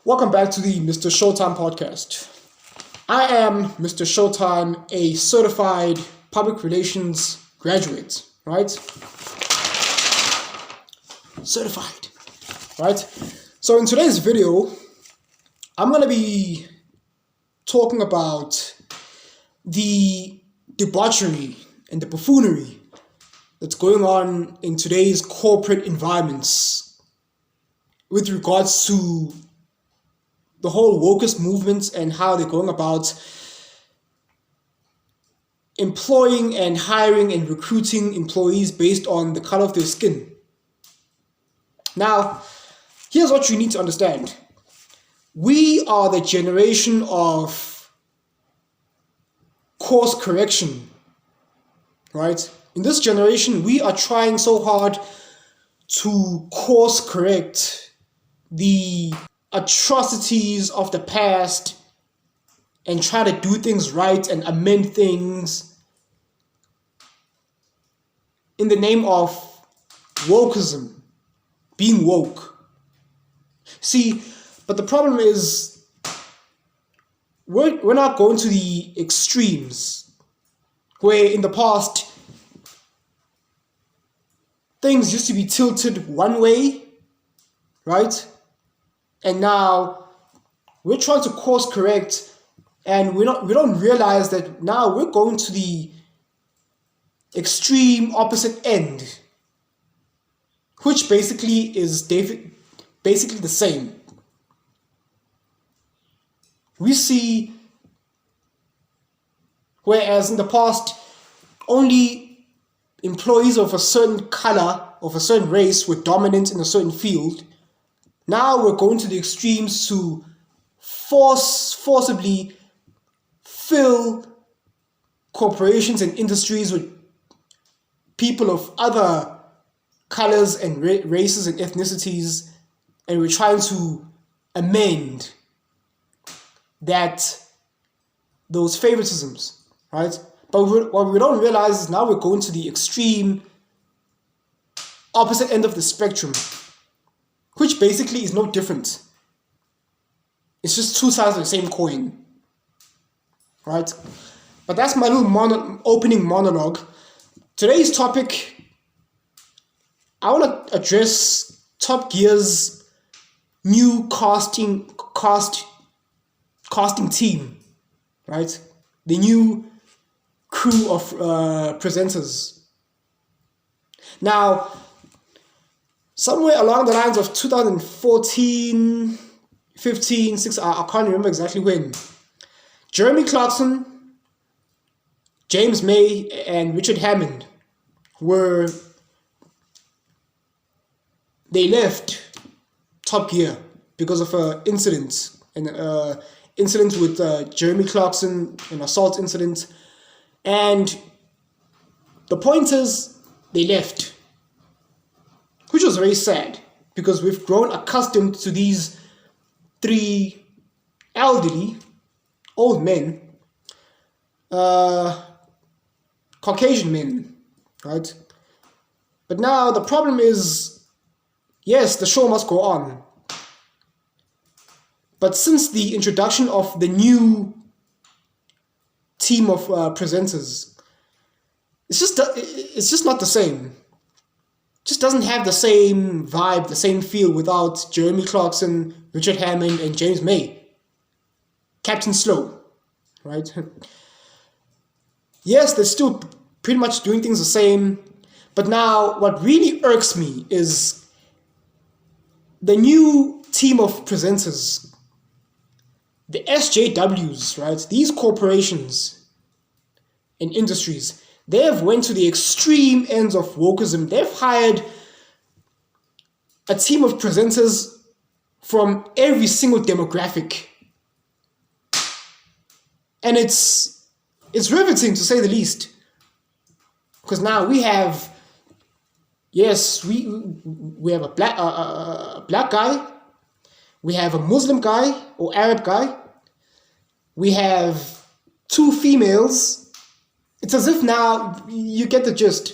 Welcome back to the Mrshowtym podcast. I am Mrshowtym, a certified public relations graduate, right? Certified, right? So in today's video, I'm going to be talking about the debauchery and the buffoonery that's going on in today's corporate environments with regards to the whole wokeist movement and how they're going about employing and hiring and recruiting employees based on the color of their skin. Now, here's what you need to understand. We are the generation of course correction, right? In this generation, we are trying so hard to course correct the atrocities of the past and try to do things right and amend things in the name of wokeism, being woke. See, but the problem is we're not going to the extremes where in the past things used to be tilted one way, right? And now we're trying to course correct, and we don't realize that now we're going to the extreme opposite end, which basically is basically the same. We see, whereas in the past only employees of a certain color, of a certain race were dominant in a certain field, now we're going to the extremes to forcibly fill corporations and industries with people of other colors and races and ethnicities, and we're trying to amend those favoritisms, right? But what we don't realize is now we're going to the extreme opposite end of the spectrum, which basically is no different. It's just two sides of the same coin, right? But that's my little opening monologue. Today's topic, I want to address Top Gear's new casting team, right? The new crew of presenters. Now, somewhere along the lines of 2014, 15, 16, I can't remember exactly when, Jeremy Clarkson, James May, and Richard Hammond they left Top Gear because of an incident, with Jeremy Clarkson, an assault incident, and the point is they left, which was very sad because we've grown accustomed to these three elderly, old men, Caucasian men, right? But now the problem is, yes, the show must go on. But since the introduction of the new team of presenters, it's just not the same. Just doesn't have the same vibe, the same feel without Jeremy Clarkson, Richard Hammond, and James May. Captain Slow, right? Yes, they're still pretty much doing things the same, but now what really irks me is the new team of presenters, the SJWs, right? These corporations and industries, they have went to the extreme ends of wokeism. They've hired a team of presenters from every single demographic. And it's riveting to say the least. Because now we have, yes, we have a black guy, we have a Muslim guy or Arab guy, we have two females. It's as if now, you get the gist.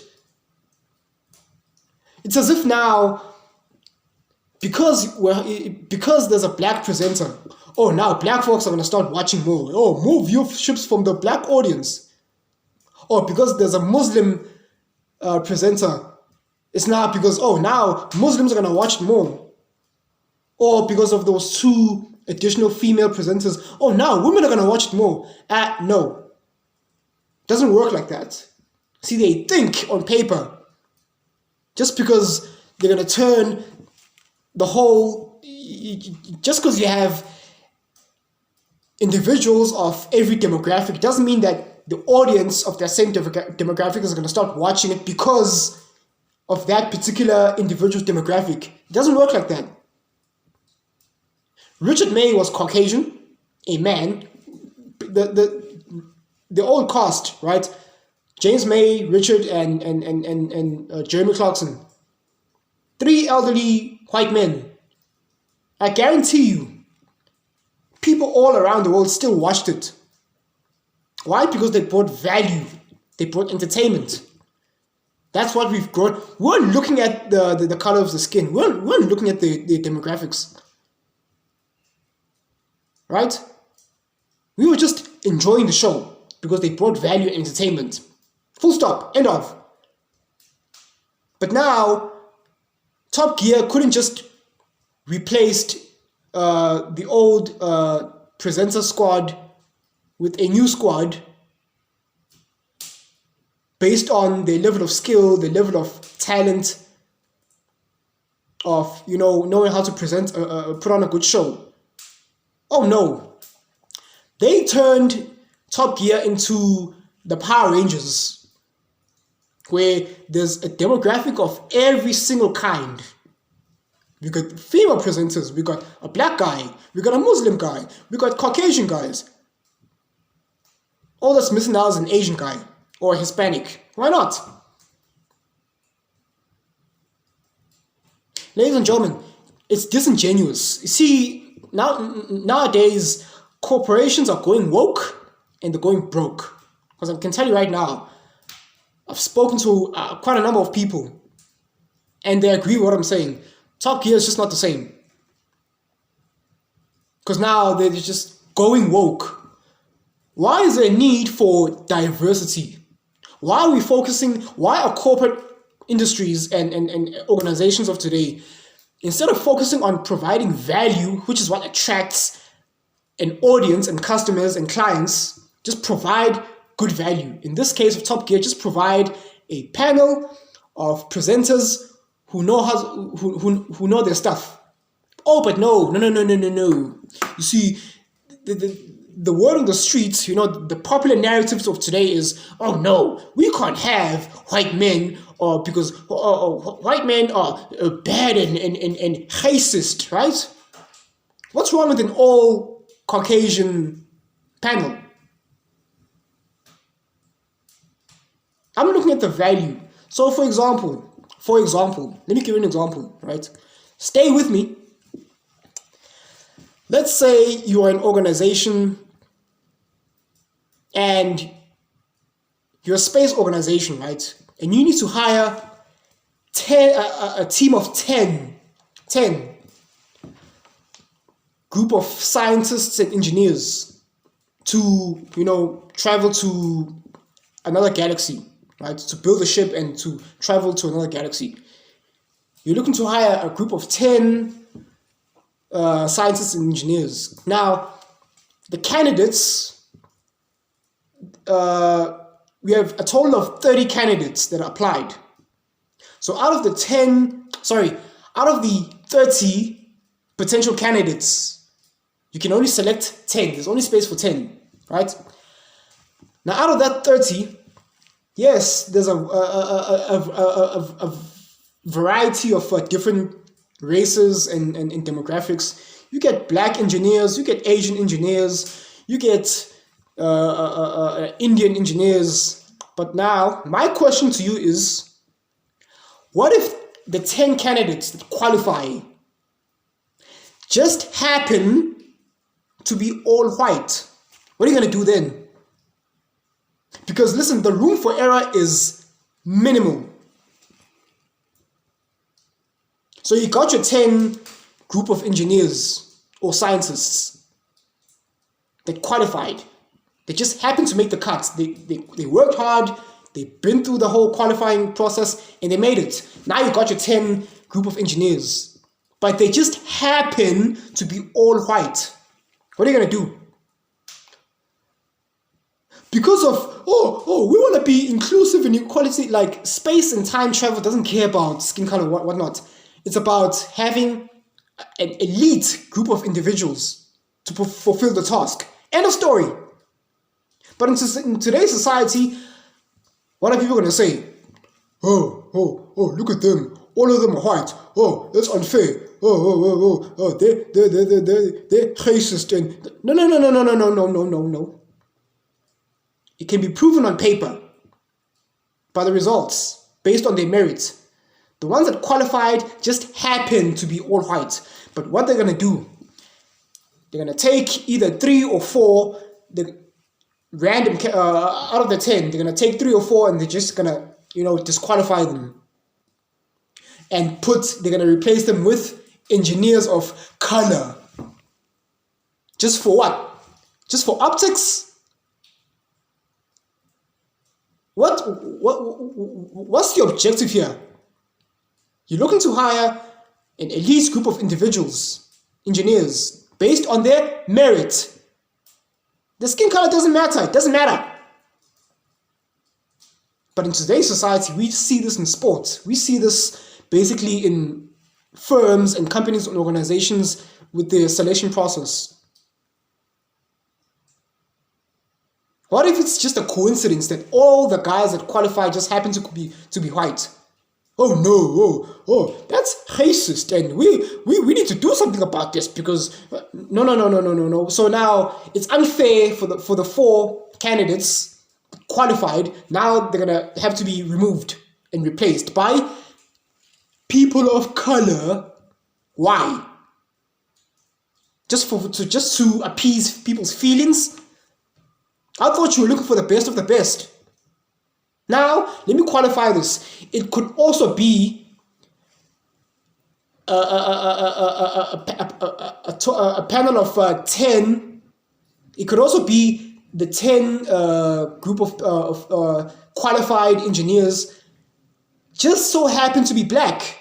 It's as if now because there's a black presenter, oh, now black folks are going to start watching more. Oh, more viewerships from the black audience. Or because there's a Muslim presenter, it's now because, oh, now Muslims are going to watch more. Or because of those 2 additional female presenters, oh, now women are going to watch it more. No. It doesn't work like that. See, they think on paper, just because they're going to turn the whole, just because you have individuals of every demographic doesn't mean that the audience of that same demographic is going to start watching it because of that particular individual's demographic. It doesn't work like that. Richard May was Caucasian, a man. The old cast, right? James May, Richard, and Jeremy Clarkson. 3 elderly white men. I guarantee you, people all around the world still watched it. Why? Because they brought value. They brought entertainment. That's what we've got. We weren't looking at the color of the skin. We weren't looking at the demographics. Right? We were just enjoying the show because they brought value and entertainment. Full stop. End of. But now, Top Gear couldn't just replace the old presenter squad with a new squad based on their level of skill, their level of talent, of knowing how to present, put on a good show. Oh no, they turned Top Gear into the Power Rangers, where there's a demographic of every single kind. We got female presenters, we got a black guy, we got a Muslim guy, we got Caucasian guys. All that's missing now is an Asian guy or a Hispanic. Why not? Ladies and gentlemen, it's disingenuous. You see, nowadays, corporations are going woke and they're going broke. Because I can tell you right now, I've spoken to quite a number of people and they agree with what I'm saying. Top Gear is just not the same. Because now they're just going woke. Why is there a need for diversity? Why are corporate industries and organizations of today, instead of focusing on providing value, which is what attracts an audience and customers and clients, just provide good value. In this case of Top Gear, just provide a panel of presenters who know their stuff. Oh, but no. You see, the word on the streets, the popular narratives of today is, oh no, we can't have white men, or because white men are bad and racist, right? What's wrong with an all Caucasian panel? I'm looking at the value. So for example, let me give you an example, right? Stay with me. Let's say you are an organization and you're a space organization, right? And you need to hire a team of 10 group of scientists and engineers to, travel to another galaxy, right? To build a ship and to travel to another galaxy. You're looking to hire a group of 10 scientists and engineers. Now, the candidates, we have a total of 30 candidates that applied. So out of the 30 potential candidates, you can only select 10. There's only space for 10, right? Now, out of that 30, yes, there's a variety of different races and demographics. You get black engineers, you get Asian engineers, you get Indian engineers. But now, my question to you is, what if the 10 candidates that qualify just happen to be all white? What are you going to do then? Because listen, the room for error is minimal. So you got your 10 group of engineers or scientists that qualified. They just happened to make the cut. They worked hard, they've been through the whole qualifying process, and they made it. Now you got your 10 group of engineers. But they just happen to be all white. What are you going to do? Because of, we want to be inclusive and equality, like space and time travel doesn't care about skin color, whatnot. It's about having an elite group of individuals to fulfill the task. End of story. But in today's society, what are people going to say? Oh, look at them. All of them are white. Oh, that's unfair. They're racist. And no. It can be proven on paper by the results based on their merit. The ones that qualified just happen to be all white. But what they're going to do, they're going to take either 3 or 4, the random out of the 10, they're going to take 3 or 4 and they're just going to, disqualify them. And they're going to replace them with engineers of color. Just for what? Just for optics? What's the objective here? You're looking to hire an elite group of individuals, engineers, based on their merit. The skin color doesn't matter. It doesn't matter. But in today's society, we see this in sports. We see this basically in firms and companies and organizations with the selection process. What if it's just a coincidence that all the guys that qualify just happen to be white? Oh no, that's racist, and we need to do something about this because no. So now it's unfair for the 4 candidates qualified. Now they're gonna have to be removed and replaced by people of color. Why? Just to appease people's feelings? I thought you were looking for the best of the best. Now, let me qualify this. It could also be a panel of 10. It could also be the 10 group of qualified engineers just so happen to be black.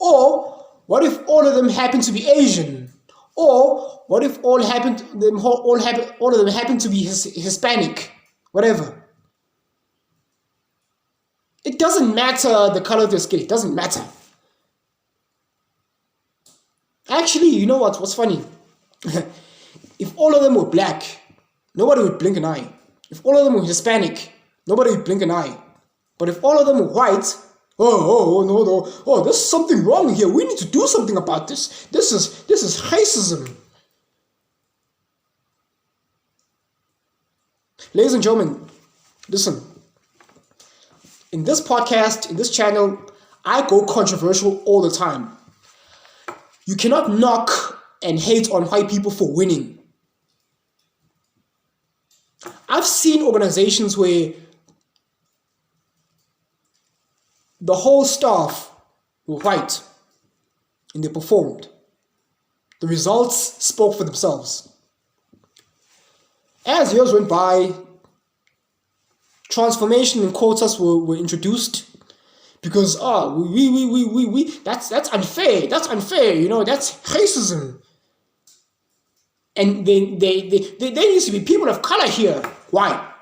Or what if all of them happen to be Asian? Or what if all of them happen to be Hispanic? Whatever. It doesn't matter the color of their skin. It doesn't matter. Actually, you know what's funny? If all of them were black, nobody would blink an eye. If all of them were Hispanic, nobody would blink an eye. But if all of them were white, no, there's something wrong here. We need to do something about this. This is racism. Ladies and gentlemen, listen. In this podcast, in this channel, I go controversial all the time. You cannot knock and hate on white people for winning. I've seen organizations where the whole staff were white and they performed. The results spoke for themselves. As years went by, transformation and quotas were introduced because that's unfair. That's unfair. That's racism. And there needs to be people of color here. Why?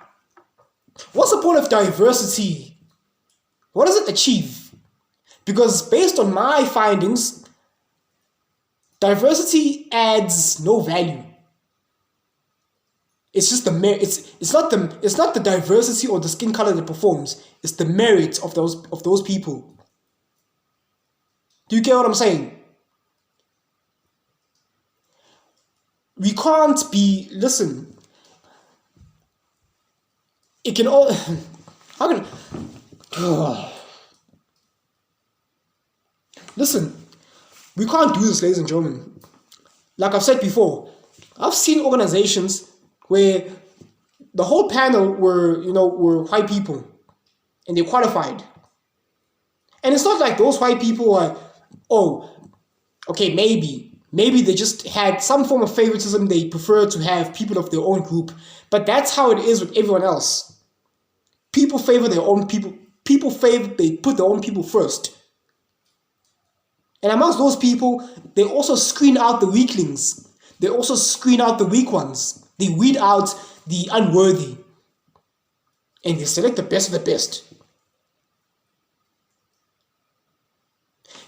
What's the point of diversity? What does it achieve? Because based on my findings, diversity adds no value. It's just it's not the diversity or the skin color that performs. It's the merit of those people. Do you get what I'm saying? We can't be it can all how can listen, we can't do this, ladies and gentlemen. Like I've said before, I've seen organizations where the whole panel were white people and they qualified. And it's not like those white people are, Okay, maybe they just had some form of favoritism. They prefer to have people of their own group, but that's how it is with everyone else. People favor their own people. They put their own people first. And amongst those people, they also screen out the weaklings. They also screen out the weak ones. They weed out the unworthy. And they select the best of the best.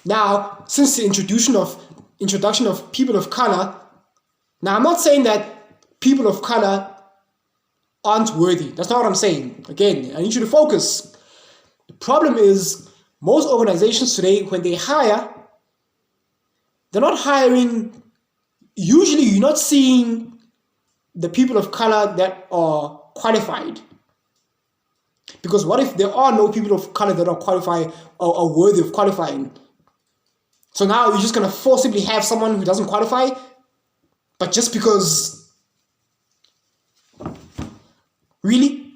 Now, since the introduction of people of color, now I'm not saying that people of color aren't worthy. That's not what I'm saying. Again, I need you to focus. The problem is most organizations today, when they hire, they're not hiring. Usually, you're not seeing the people of color that are qualified. Because what if there are no people of color that are qualified or are worthy of qualifying? So now you're just going to forcibly have someone who doesn't qualify, but just because, really?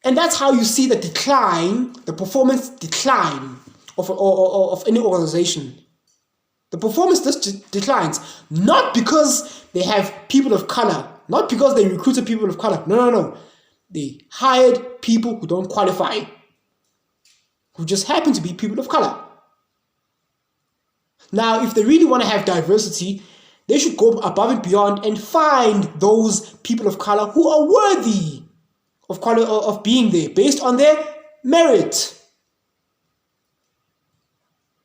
And that's how you see the decline, the performance decline of any organization. The performance just declines, not because they have people of color, not because they recruited people of color. No. They hired people who don't qualify, who just happen to be people of color. Now, if they really want to have diversity, they should go above and beyond and find those people of color who are worthy of being there based on their merit.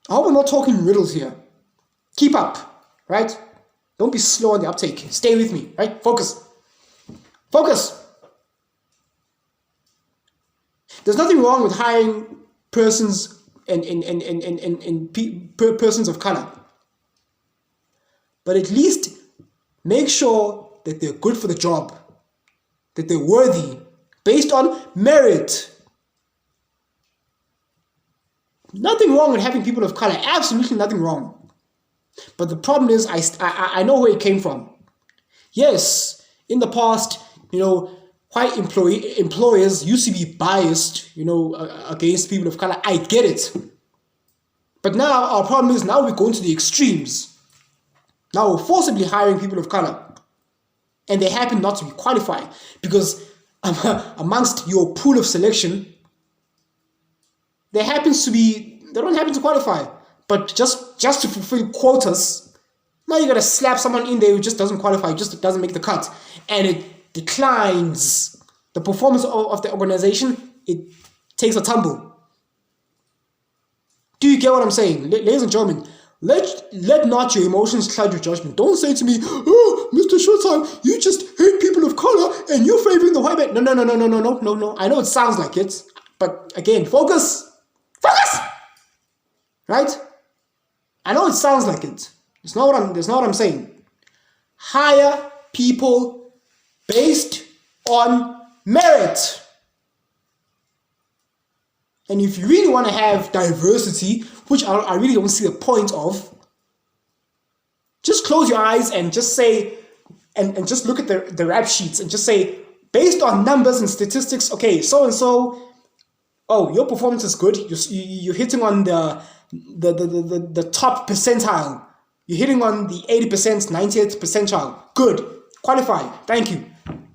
I hope I'm not talking riddles here. Keep up, right? Don't be slow on the uptake. Stay with me, right? Focus. There's nothing wrong with hiring persons persons of color. But at least make sure that they're good for the job, that they're worthy, based on merit. Nothing wrong with having people of color, absolutely nothing wrong. But the problem is, I know where it came from. Yes, in the past, white employers used to be biased, against people of color. I get it. But now our problem is now we're going to the extremes. Now we're forcibly hiring people of color. And they happen not to be qualified because amongst your pool of selection, they don't happen to qualify. But just to fulfill quotas, now you got to slap someone in there who just doesn't qualify, just doesn't make the cut. And it declines the performance of the organization. It takes a tumble. Do you get what I'm saying? Ladies and gentlemen, let not your emotions cloud your judgment. Don't say to me, oh, Mr. Mrshowtym, you just hate people of color and you're favoring the white man. No. I know it sounds like it, but again, focus. Right? I know it sounds like it. That's not what I'm saying. Hire people based on merit. And if you really want to have diversity, which I really don't see the point of, just close your eyes and just say, and just look at the rap sheets and just say, based on numbers and statistics, okay, so and so, oh, your performance is good. You're hitting on the top percentile. You're hitting on the 80%, 90th percentile. Good. Qualify. Thank you.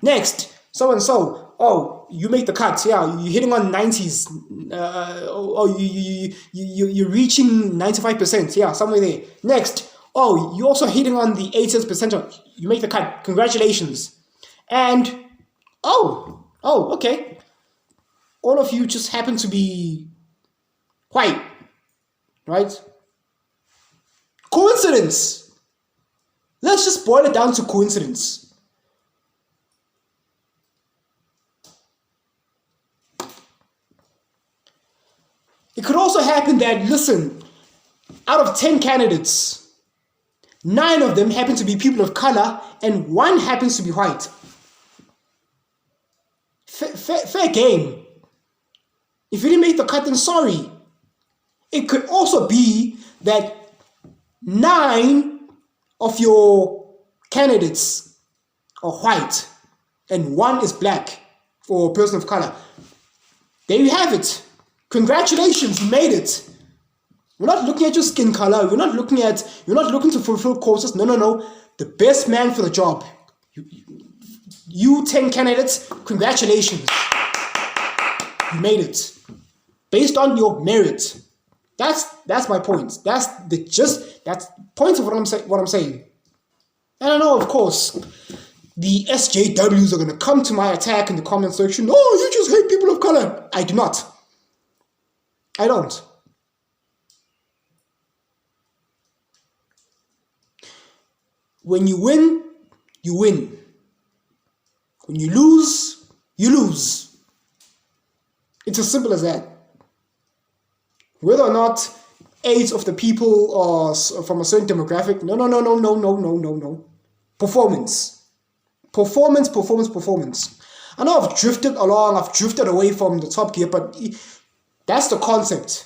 Next, so and so. Oh, you make the cut. Yeah, you're hitting on 90s. You're reaching 95%. Yeah, somewhere there. Next, oh, you're also hitting on the 80th percentile. You make the cut. Congratulations. And okay. All of you just happen to be white, right? Coincidence. Let's just boil it down to coincidence. It could also happen that, listen, out of 10 candidates, 9 of them happen to be people of color and 1 happens to be white. Fair game. If you didn't make the cut, then sorry. It could also be that 9 of your candidates are white and 1 is black or a person of color. There you have it. Congratulations, you made it. We're not looking at your skin color. You're not looking to fulfill quotas. No. The best man for the job. You 10 candidates, congratulations. You made it. Based on your merit. That's my point. That's points of what I'm saying. And I know, of course, the SJWs are going to come to my attack in the comment section. Oh, you just hate people of color. I do not. I don't. When you win, you win. When you lose, you lose. It's as simple as that. Whether or not 8 of the people are from a certain demographic, no. Performance. I know I've drifted away from the Top Gear, but that's the concept.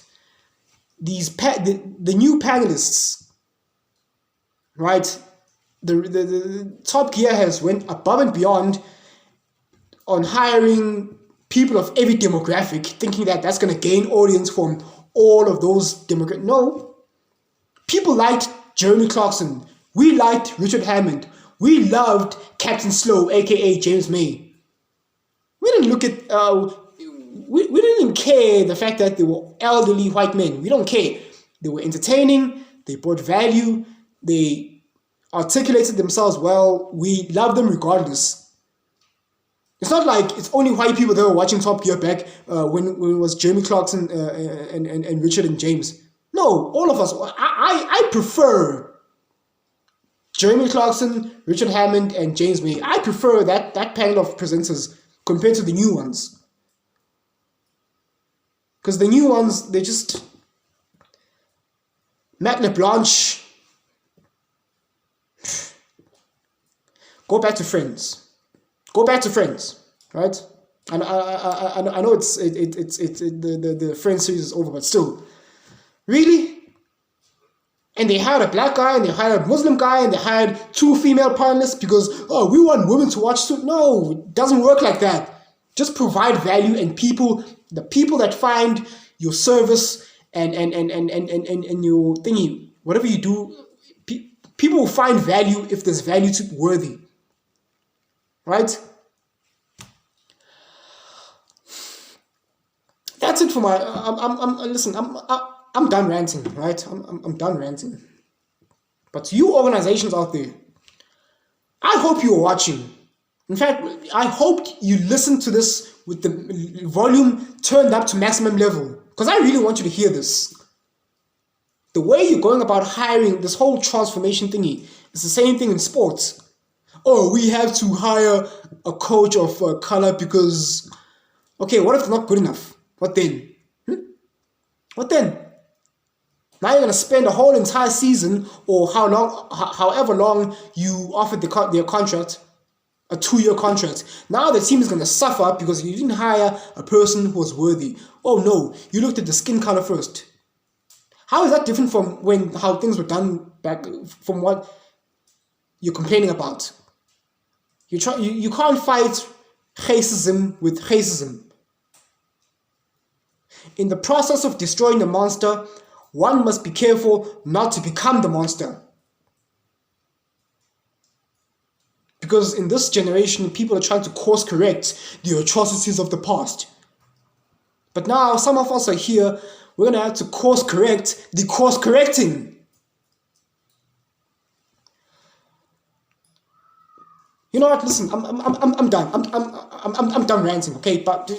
The new panelists, right? The Top Gear has went above and beyond on hiring people of every demographic, thinking that that's going to gain audience from all of those demographics. No. People liked Jeremy Clarkson. We liked Richard Hammond. We loved Captain Slow, aka James May. We didn't look at we didn't even care the fact that they were elderly white men. We don't care. They were entertaining, they brought value, they articulated themselves well. We love them regardless. It's not like it's only white people that were watching Top Gear back when it was Jeremy Clarkson and Richard and James. No, all of us. I prefer Jeremy Clarkson, Richard Hammond, and James May. I prefer that panel of presenters compared to the new ones. Because the new ones, they just... Matt LeBlanc. Go back to Friends. Right? And I know the Friends series is over, but still, really? And they hired a black guy, and they hired a Muslim guy, and they hired 2 female panelists because we want women to watch too. No, it doesn't work like that. Just provide value, and the people that find your service and your thingy, whatever you do, people will find value if there's value to worthy. Right? That's it for my. I'm done ranting, right? I'm done ranting. But to you organizations out there, I hope you're watching. In fact, I hope you listen to this with the volume turned up to maximum level, because I really want you to hear this. The way you're going about hiring, this whole transformation thingy, is the same thing in sports. Oh, we have to hire a coach of color because... Okay, what if it's not good enough? What then? What then? Now you're going to spend a whole entire season, or however long you offered their contract, a 2-year contract. Now the team is going to suffer because you didn't hire a person who was worthy. Oh no, you looked at the skin color first. How is that different from how things were done back, from what you're complaining about? You can't fight racism with racism. In the process of destroying the monster, one must be careful not to become the monster. Because in this generation, people are trying to course correct the atrocities of the past. But now, some of us are here, we're going to have to course correct the course correcting. You know what? Listen, I'm done. I'm done ranting, okay? But